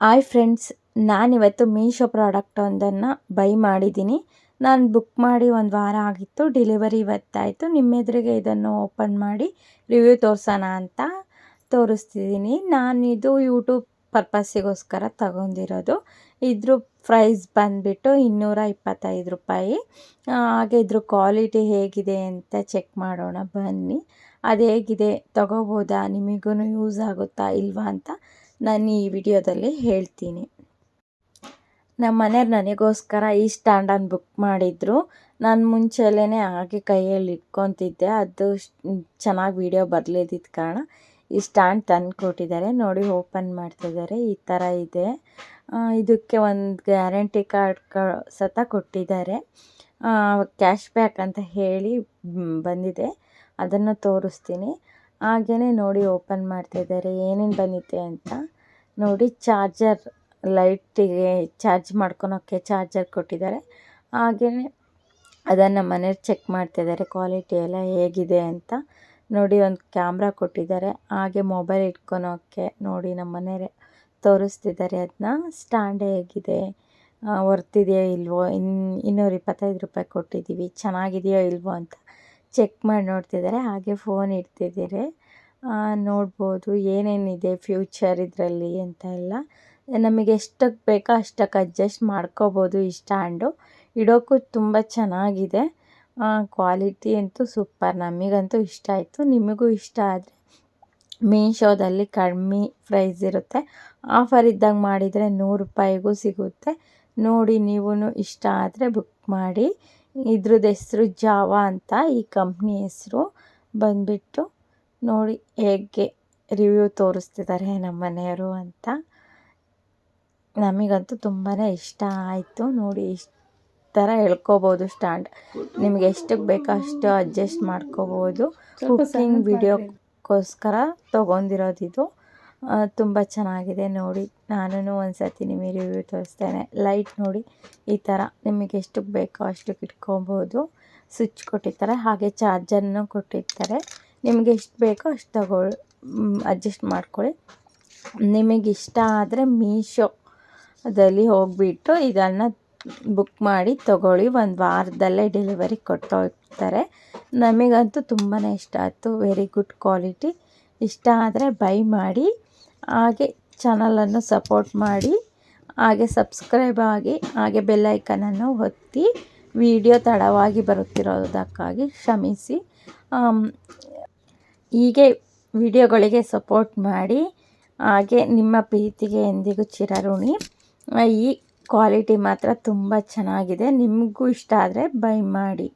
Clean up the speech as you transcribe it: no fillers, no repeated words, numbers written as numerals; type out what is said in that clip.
Hi friends, ನಾನಿವತ್ತು Meesho product ಒಂದನ್ನು by ಮಾಡಿದ್ದೀನಿ. ನಾನು ಬುಕ್ ಮಾಡಿ ಒಂದು ವಾರ ಆಗಿತ್ತು, ಡೆಲಿವರಿ ಇವತ್ತಾಯಿತು. ನಿಮ್ಮ ಎದುರಿಗೆ ಇದನ್ನು ಓಪನ್ ಮಾಡಿ ರಿವ್ಯೂ ತೋರಿಸೋಣ ಅಂತ ತೋರಿಸ್ತಿದ್ದೀನಿ. ನಾನಿದು ಯೂಟ್ಯೂಬ್ ಪರ್ಪಸ್ಸಿಗೋಸ್ಕರ ತಗೊಂಡಿರೋದು. ಇದ್ರ ಪ್ರೈಸ್ ಬಂದುಬಿಟ್ಟು 225 ರೂಪಾಯಿ. ಹಾಗೆ ಇದ್ರ ಕ್ವಾಲಿಟಿ ಹೇಗಿದೆ ಅಂತ ಚೆಕ್ ಮಾಡೋಣ ಬನ್ನಿ. ಅದು ಹೇಗಿದೆ, ತಗೋಬೋದಾ, ನಿಮಗೂ ಯೂಸ್ ಆಗುತ್ತಾ ಇಲ್ವಾ ಅಂತ ನಾನು ಈ ವಿಡಿಯೋದಲ್ಲಿ ಹೇಳ್ತೀನಿ. ನಮ್ಮ ಮನೆಯವ್ರು ನನಗೋಸ್ಕರ ಈ ಸ್ಟ್ಯಾಂಡನ್ನು ಬುಕ್ ಮಾಡಿದ್ರು. ನಾನು ಮುಂಚೆಲೇ ಹಾಗೆ ಕೈಯಲ್ಲಿ ಇಟ್ಕೊತಿದ್ದೆ, ಅದು ಚೆನ್ನಾಗಿ ವಿಡಿಯೋ ಬರಲಿದ್ದ ಕಾರಣ ಈ ಸ್ಟ್ಯಾಂಡ್ ತಂದು ಕೊಟ್ಟಿದ್ದಾರೆ. ನೋಡಿ, ಓಪನ್ ಮಾಡ್ತಿದ್ದಾರೆ, ಈ ಥರ ಇದೆ. ಇದಕ್ಕೆ ಒಂದು ಗ್ಯಾರಂಟಿ ಕಾರ್ಡ್ ಸತ ಕೊಟ್ಟಿದ್ದಾರೆ. ಕ್ಯಾಶ್ ಬ್ಯಾಕ್ ಅಂತ ಹೇಳಿ ಬಂದಿದೆ, ಅದನ್ನು ತೋರಿಸ್ತೀನಿ. ಹಾಗೆಯೇ ನೋಡಿ, ಓಪನ್ ಮಾಡ್ತಿದ್ದಾರೆ ಏನೇನು ಬಂದಿದೆ ಅಂತ ನೋಡಿ. ಚಾರ್ಜರ್, ಲೈಟಿಗೆ ಚಾರ್ಜ್ ಮಾಡ್ಕೊಳೋಕ್ಕೆ ಚಾರ್ಜರ್ ಕೊಟ್ಟಿದ್ದಾರೆ. ಹಾಗೆಯೇ ಅದನ್ನು ಮನೆಯವ್ರು ಚೆಕ್ ಮಾಡ್ತಿದ್ದಾರೆ ಕ್ವಾಲಿಟಿ ಎಲ್ಲ ಹೇಗಿದೆ ಅಂತ ನೋಡಿ. ಒಂದು ಕ್ಯಾಮ್ರಾ ಕೊಟ್ಟಿದ್ದಾರೆ, ಹಾಗೆ ಮೊಬೈಲ್ ಇಟ್ಕೊಳೋಕ್ಕೆ ನೋಡಿ ನಮ್ಮ ಮನೆಯವರೇ ತೋರಿಸ್ತಿದ್ದಾರೆ ಅದನ್ನ. ಸ್ಟ್ಯಾಂಡ್ ಹೇಗಿದೆ, ವರ್ತಿದೆಯೋ ಇಲ್ವೋ, 225 ರೂಪಾಯಿ ಕೊಟ್ಟಿದ್ದೀವಿ, ಚೆನ್ನಾಗಿದೆಯೋ ಇಲ್ವೋ ಅಂತ ಚೆಕ್ ಮಾಡಿ ನೋಡ್ತಿದ್ದಾರೆ. ಹಾಗೆ ಫೋನ್ ಇಡ್ತಿದ್ದಾರೆ, ನೋಡ್ಬೋದು ಏನೇನಿದೆ ಫ್ಯೂಚರ್ ಇದರಲ್ಲಿ ಅಂತ ಎಲ್ಲ. ನಮಗೆ ಎಷ್ಟಕ್ಕೆ ಬೇಕೋ ಅಷ್ಟಕ್ಕೆ ಅಡ್ಜಸ್ಟ್ ಮಾಡ್ಕೋಬೋದು. ಈ ಸ್ಟ್ಯಾಂಡು ಇಡೋಕ್ಕೂ ತುಂಬ ಚೆನ್ನಾಗಿದೆ. ಕ್ವಾಲಿಟಿ ಅಂತೂ ಸೂಪರ್, ನಮಗಂತೂ ಇಷ್ಟ ಆಯಿತು. ನಿಮಗೂ ಇಷ್ಟ ಆದರೆ ಮೀಶೋದಲ್ಲಿ ಕಡಿಮೆ ಪ್ರೈಸ್ ಇರುತ್ತೆ. ಆಫರ್ ಇದ್ದಾಗ ಮಾಡಿದರೆ 100 ರೂಪಾಯಿಗೂ ಸಿಗುತ್ತೆ. ನೋಡಿ, ನೀವು ಇಷ್ಟ ಆದರೆ ಬುಕ್ ಮಾಡಿ. ಇದ್ರದ್ದು ಹೆಸರು ಜಾವಾ ಅಂತ, ಈ ಕಂಪ್ನಿ ಹೆಸರು ಬಂದುಬಿಟ್ಟು. ನೋಡಿ ಹೇಗೆ ರಿವ್ಯೂ ತೋರಿಸ್ತಿದ್ದಾರೆ ನಮ್ಮ ಮನೆಯವರು ಅಂತ. ನಮಗಂತೂ ತುಂಬಾ ಇಷ್ಟ ಆಯಿತು. ನೋಡಿ, ಇಷ್ಟು ಥರ ಎಳ್ಕೊಬೋದು ಸ್ಟ್ಯಾಂಡ್. ನಿಮಗೆ ಎಷ್ಟಕ್ಕೆ ಬೇಕೋ ಅಷ್ಟು ಅಡ್ಜಸ್ಟ್ ಮಾಡ್ಕೋಬೋದು. ಕುಕ್ಕಿಂಗ್ ವಿಡಿಯೋಕ್ಕೋಸ್ಕರ ತೊಗೊಂಡಿರೋದಿದು. ತುಂಬ ಚೆನ್ನಾಗಿದೆ. ನೋಡಿ, ನಾನು ಒಂದು ಸರ್ತಿ ನಿಮಗೆ ರಿವ್ಯೂ ತೋರಿಸ್ತೇನೆ. ಲೈಟ್ ನೋಡಿ, ಈ ಥರ ನಿಮಗೆ ಎಷ್ಟಕ್ಕೆ ಬೇಕೋ ಅಷ್ಟಕ್ಕೆ ಇಟ್ಕೊಬೋದು. ಸ್ವಿಚ್ ಕೊಟ್ಟಿರ್ತಾರೆ, ಹಾಗೆ ಚಾರ್ಜರ್ನೂ ಕೊಟ್ಟಿರ್ತಾರೆ. ನಿಮಗೆ ಎಷ್ಟು ಬೇಕೋ ಅಷ್ಟು ಅಡ್ಜಸ್ಟ್ ಮಾಡ್ಕೊಳ್ಳಿ. ನಿಮಗಿಷ್ಟ ಆದರೆ ಮೀಶೋದಲ್ಲಿ ಹೋಗಿಬಿಟ್ಟು ಇದನ್ನು ಬುಕ್ ಮಾಡಿ ತೊಗೊಳ್ಳಿ. ಒಂದು ವಾರದಲ್ಲೇ ಡೆಲಿವರಿ ಕೊಟ್ಟೋಗ್ತಾರೆ. ನಮಗಂತೂ ತುಂಬಾ ಇಷ್ಟ ಆಯಿತು. Very good quality. ಇಷ್ಟ ಆದರೆ ಬೈ ಮಾಡಿ. ಹಾಗೆ ಚಾನಲನ್ನು ಸಪೋರ್ಟ್ ಮಾಡಿ, ಹಾಗೆ ಸಬ್ಸ್ಕ್ರೈಬ್ ಆಗಿ, ಹಾಗೆ ಬೆಲ್ ಐಕನನ್ನು ಒತ್ತಿ. ವಿಡಿಯೋ ತಡವಾಗಿ ಬರುತ್ತಿರೋದಕ್ಕಾಗಿ ಕ್ಷಮಿಸಿ. ಹೀಗೆ ವಿಡಿಯೋಗಳಿಗೆ ಸಪೋರ್ಟ್ ಮಾಡಿ. ಹಾಗೆ ನಿಮ್ಮ ಪ್ರೀತಿಗೆ ಎಂದಿಗೂ ಚಿರಋಣಿ. ಈ ಕ್ವಾಲಿಟಿ ಮಾತ್ರ ತುಂಬ ಚೆನ್ನಾಗಿದೆ. ನಿಮಗೂ ಇಷ್ಟ ಆದರೆ ಬೈ ಮಾಡಿ.